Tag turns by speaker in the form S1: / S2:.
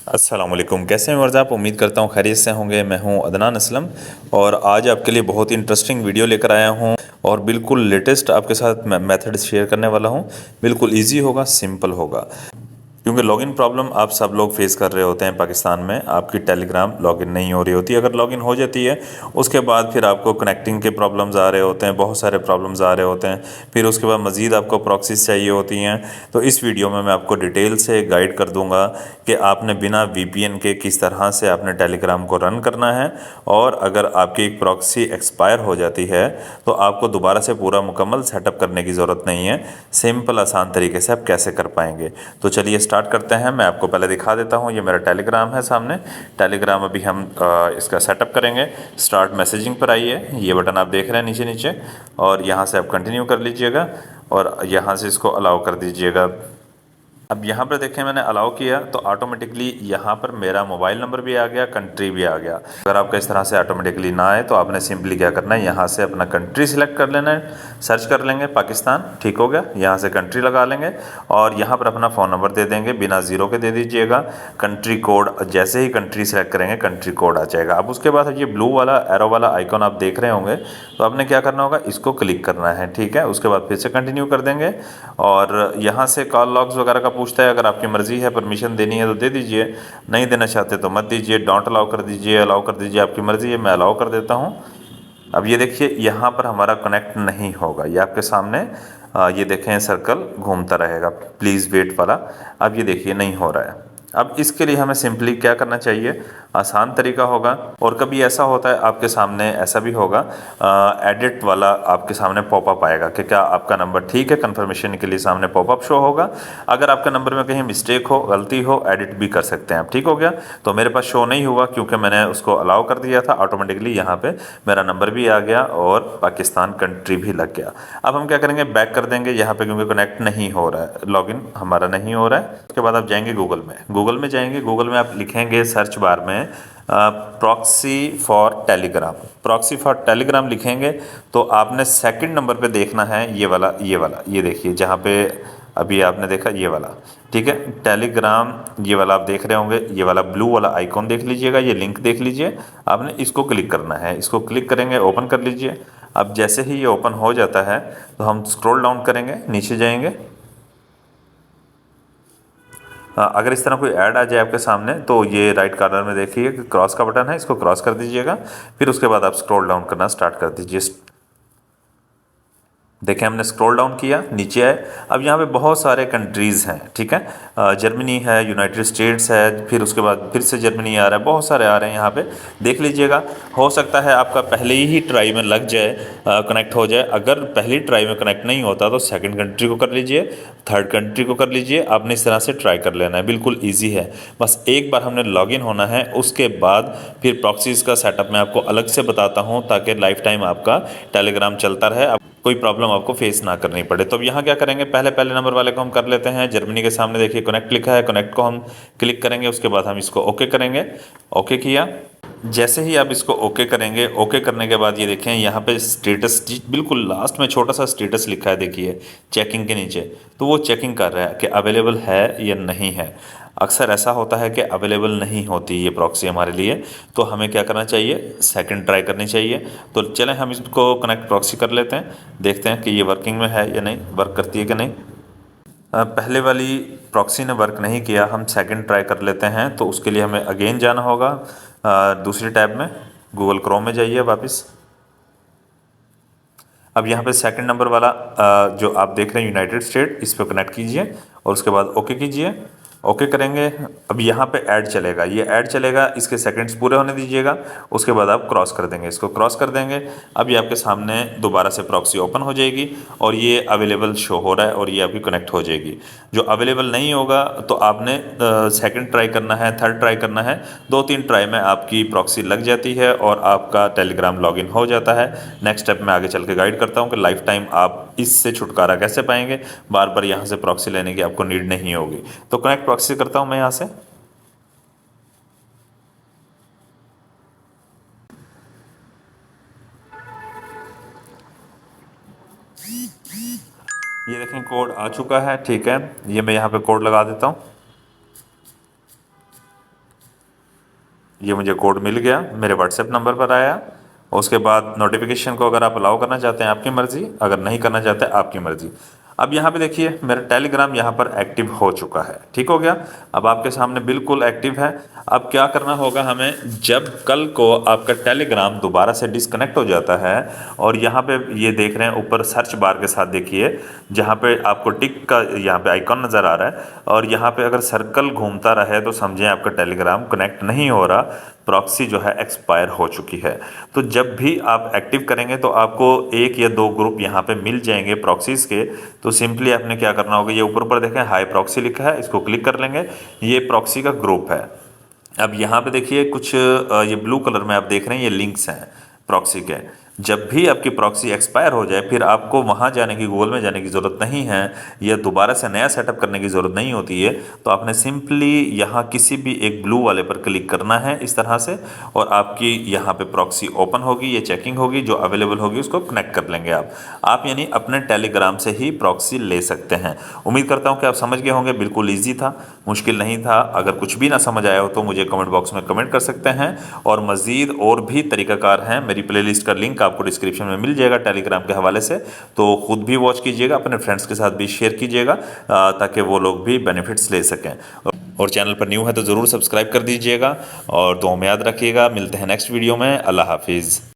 S1: अस्सलाम वालेकुम। कैसे हैं वर्ज़ आप? उम्मीद करता हूँ खैरियत से होंगे। मैं हूँ अदनान असलम और आज आपके लिए बहुत ही इंटरेस्टिंग वीडियो लेकर आया हूँ और बिल्कुल लेटेस्ट आपके साथ मेथड शेयर करने वाला हूँ। बिल्कुल इजी होगा, सिंपल होगा, क्योंकि लॉगिन प्रॉब्लम आप सब लोग फेस कर रहे होते हैं। पाकिस्तान में आपकी टेलीग्राम लॉगिन नहीं हो रही होती। अगर लॉगिन हो जाती है उसके बाद फिर आपको कनेक्टिंग के प्रॉब्लम्स आ रहे होते हैं, बहुत सारे प्रॉब्लम्स आ रहे होते हैं। फिर उसके बाद मज़ीद आपको प्रॉक्सीज चाहिए होती हैं। तो इस वीडियो में मैं आपको डिटेल से गाइड कर दूंगा कि आपने बिना वीपीएन के किस तरह से आपने टेलीग्राम को रन करना है, और अगर आपकी एक प्रॉक्सी एक्सपायर हो जाती है तो आपको दोबारा से पूरा मुकम्मल सेटअप करने की ज़रूरत नहीं है। सिंपल आसान तरीके से आप कैसे कर पाएंगे। तो चलिए स्टार्ट करते हैं। मैं आपको पहले दिखा देता हूँ, ये मेरा टेलीग्राम है सामने। टेलीग्राम अभी हम इसका सेटअप करेंगे। स्टार्ट मैसेजिंग पर आइए, ये बटन आप देख रहे हैं नीचे नीचे, और यहाँ से आप कंटिन्यू कर लीजिएगा और यहाँ से इसको अलाउ कर दीजिएगा। अब यहाँ पर देखें, मैंने अलाउ किया तो ऑटोमेटिकली यहाँ पर मेरा मोबाइल नंबर भी आ गया, कंट्री भी आ गया। अगर आपका इस तरह से ऑटोमेटिकली ना आए तो आपने सिंपली क्या करना है, यहाँ से अपना कंट्री सिलेक्ट कर लेना है। सर्च कर लेंगे पाकिस्तान, ठीक हो गया। यहाँ से कंट्री लगा लेंगे और यहाँ पर अपना फ़ोन नंबर दे देंगे, बिना ज़ीरो के दे दीजिएगा। कंट्री कोड, जैसे ही कंट्री सेलेक्ट करेंगे कंट्री कोड आ जाएगा। अब उसके बाद ये ब्लू वाला एरो वाला आइकॉन आप देख रहे होंगे, तो आपने क्या करना होगा, इसको क्लिक करना है, ठीक है। उसके बाद फिर से कंटिन्यू कर देंगे और यहाँ से कॉल लॉग्स वगैरह का पूछता है। अगर आपकी मर्ज़ी है, परमिशन देनी है तो दे दीजिए, नहीं देना चाहते तो मत दीजिए। डोंट अलाउ कर दीजिए, अलाउ कर दीजिए, आपकी मर्ज़ी है। मैं अलाउ कर देता हूँ। अब ये देखिए, यहाँ पर हमारा कनेक्ट नहीं होगा, ये आपके सामने ये देखें सर्कल घूमता रहेगा, प्लीज़ वेट वाला। अब ये देखिए नहीं हो रहा है। अब इसके लिए हमें सिंपली क्या करना चाहिए, आसान तरीका होगा। और कभी ऐसा होता है आपके सामने, ऐसा भी होगा, एडिट वाला आपके सामने पॉपअप आएगा कि क्या आपका नंबर ठीक है। कंफर्मेशन के लिए सामने पॉपअप शो होगा। अगर आपके नंबर में कहीं मिस्टेक हो, गलती हो, एडिट भी कर सकते हैं आप, ठीक हो गया। तो मेरे पास शो नहीं हुआ क्योंकि मैंने उसको अलाउ कर दिया था। ऑटोमेटिकली यहाँ पे मेरा नंबर भी आ गया और पाकिस्तान कंट्री भी लग गया। अब हम क्या करेंगे, बैक कर देंगे यहाँ पे, क्योंकि कनेक्ट नहीं हो रहा है, लॉगिन हमारा नहीं हो रहा है। उसके बाद आप जाएंगे गूगल में जाएंगे। गूगल में आप लिखेंगे सर्च बार में proxy for Telegram. Proxy for Telegram लिखेंगे तो आपने सेकंड नंबर पे देखना है ये देखिए, जहाँ पे अभी आपने देखा ये वाला, ठीक है, टेलीग्राम। ये वाला आप देख रहे होंगे, ये वाला ब्लू वाला आइकॉन देख लीजिएगा, ये लिंक देख लीजिए। आपने इसको क्लिक करना है, इसको क्लिक करेंगे, ओपन कर लीजिए। अब जैसे ही ये ओपन हो जाता है तो हम स्क्रॉल डाउन करेंगे, नीचे जाएंगे। अगर इस तरह कोई ऐड आ जाए आपके सामने तो ये राइट कॉर्नर में देखिए कि क्रॉस का बटन है, इसको क्रॉस कर दीजिएगा। फिर उसके बाद आप स्क्रॉल डाउन करना स्टार्ट कर दीजिए। देखें, हमने स्क्रॉल डाउन किया, नीचे आए। अब यहाँ पे बहुत सारे कंट्रीज़ हैं, ठीक है। जर्मनी है, यूनाइटेड स्टेट्स है, फिर उसके बाद फिर से जर्मनी आ रहा है, बहुत सारे आ रहे हैं यहाँ पे, देख लीजिएगा। हो सकता है आपका पहले ही ट्राई में लग जाए, कनेक्ट हो जाए। अगर पहली ट्राई में कनेक्ट नहीं होता तो सेकंड कंट्री को कर लीजिए, थर्ड कंट्री को कर लीजिए। आपने इस तरह से ट्राई कर लेना है, बिल्कुल ईजी है। बस एक बार हमने लॉगिन होना है, उसके बाद फिर प्रॉक्सीज का सेटअप मैं आपको अलग से बताता हूँ, ताकि लाइफ टाइम आपका टेलीग्राम चलता रहे, कोई प्रॉब्लम आपको फेस ना करनी पड़े। तो अब यहाँ क्या करेंगे, पहले पहले नंबर वाले को हम कर लेते हैं। जर्मनी के सामने देखिए कनेक्ट लिखा है, कनेक्ट को हम क्लिक करेंगे। उसके बाद हम इसको ओके करेंगे। ओके किया। जैसे ही आप इसको ओके करेंगे, ओके करने के बाद ये देखें यहाँ पे स्टेटस, बिल्कुल लास्ट में छोटा सा स्टेटस लिखा है, देखिए चेकिंग के नीचे। तो वो चेकिंग कर रहा है कि अवेलेबल है या नहीं है। अक्सर ऐसा होता है कि अवेलेबल नहीं होती ये प्रॉक्सी हमारे लिए, तो हमें क्या करना चाहिए, सेकंड ट्राई करनी चाहिए। तो चलें हम इसको कनेक्ट प्रॉक्सी कर लेते हैं, देखते हैं कि ये वर्किंग में है या नहीं, वर्क करती है कि नहीं। पहले वाली प्रॉक्सी ने वर्क नहीं किया, हम सेकंड ट्राई कर लेते हैं। तो उसके लिए हमें अगेन जाना होगा दूसरी टैब में, गूगल क्रोम में जाइए वापस। अब यहाँ पे सेकंड नंबर वाला जो आप देख रहे हैं यूनाइटेड स्टेट, इस पर कनेक्ट कीजिए और उसके बाद ओके कीजिए। ओके करेंगे। अब यहाँ पे ऐड चलेगा, ये ऐड चलेगा, इसके सेकंड्स पूरे होने दीजिएगा। उसके बाद आप क्रॉस कर देंगे, इसको क्रॉस कर देंगे। अब ये आपके सामने दोबारा से प्रॉक्सी ओपन हो जाएगी और ये अवेलेबल शो हो रहा है और ये आपकी कनेक्ट हो जाएगी। जो अवेलेबल नहीं होगा तो आपने सेकंड ट्राई करना है, थर्ड ट्राई करना है। 2-3 ट्राई में आपकी प्रॉक्सी लग जाती है और आपका टेलीग्राम लॉगिन हो जाता है। नेक्स्ट स्टेप में आगे चल के गाइड करता हूँ कि लाइफ टाइम आप इससे छुटकारा कैसे पाएंगे, बार बार यहाँ से प्रॉक्सी लेने की आपको नीड नहीं होगी। तो कनेक्ट प्रॉक्सी करता हूँ मैं यहाँ से। ये देखें कोड आ चुका है, ठीक है। ये मैं यहाँ पे कोड लगा देता हूँ। ये मुझे कोड मिल गया, मेरे व्हाट्सएप नंबर पर आया। उसके बाद नोटिफिकेशन को अगर आप अलाउ करना चाहते हैं आपकी मर्ज़ी, अगर नहीं करना चाहते आपकी मर्ज़ी। अब यहाँ पे देखिए मेरा टेलीग्राम यहाँ पर एक्टिव हो चुका है, ठीक हो गया। अब आपके सामने बिल्कुल एक्टिव है। अब क्या करना होगा हमें, जब कल को आपका टेलीग्राम दोबारा से डिस्कनेक्ट हो जाता है और यहाँ पे ये देख रहे हैं ऊपर सर्च बार के साथ देखिए, जहाँ पे आपको टिक का यहाँ पे आइकॉन नज़र आ रहा है और यहाँ पे अगर सर्कल घूमता रहे तो समझें आपका टेलीग्राम कनेक्ट नहीं हो रहा, प्रॉक्सी जो है एक्सपायर हो चुकी है। तो जब भी आप एक्टिव करेंगे तो आपको 1 या 2 ग्रुप यहाँ पे मिल जाएंगे प्रॉक्सीज़ के। तो सिंपली आपने क्या करना होगा, ये ऊपर देखें हाई प्रॉक्सी लिखा है, इसको क्लिक कर लेंगे, ये प्रॉक्सी का ग्रुप है। अब यहाँ पे देखिए कुछ ये ब्लू कलर में आप देख रहे हैं, ये लिंक्स हैं प्रॉक्सी के। जब भी आपकी प्रॉक्सी एक्सपायर हो जाए फिर आपको वहाँ जाने की, गूगल में जाने की ज़रूरत नहीं है या दोबारा से नया सेटअप करने की ज़रूरत नहीं होती है। तो आपने सिंपली यहाँ किसी भी एक ब्लू वाले पर क्लिक करना है इस तरह से, और आपकी यहाँ पे प्रॉक्सी ओपन होगी, ये चेकिंग होगी, जो अवेलेबल होगी उसको कनेक्ट कर लेंगे आप यानी अपने टेलीग्राम से ही प्रॉक्सी ले सकते हैं। उम्मीद करता हूँ कि आप समझ गए होंगे, बिल्कुल ईजी था, मुश्किल नहीं था। अगर कुछ भी ना समझ आया हो तो मुझे कमेंट बॉक्स में कमेंट कर सकते हैं, और मज़ीद और भी तरीक़ाकार हैं, मेरी प्लेलिस्ट का लिंक आपको डिस्क्रिप्शन में मिल जाएगा टेलीग्राम के हवाले से। तो ख़ुद भी वॉच कीजिएगा, अपने फ्रेंड्स के साथ भी शेयर कीजिएगा ताकि वो लोग भी बेनिफिट्स ले सकें। और चैनल पर न्यू है तो ज़रूर सब्सक्राइब कर दीजिएगा और दुआ में याद रखिएगा। मिलते हैं नेक्स्ट वीडियो में। अल्लाह हाफिज़।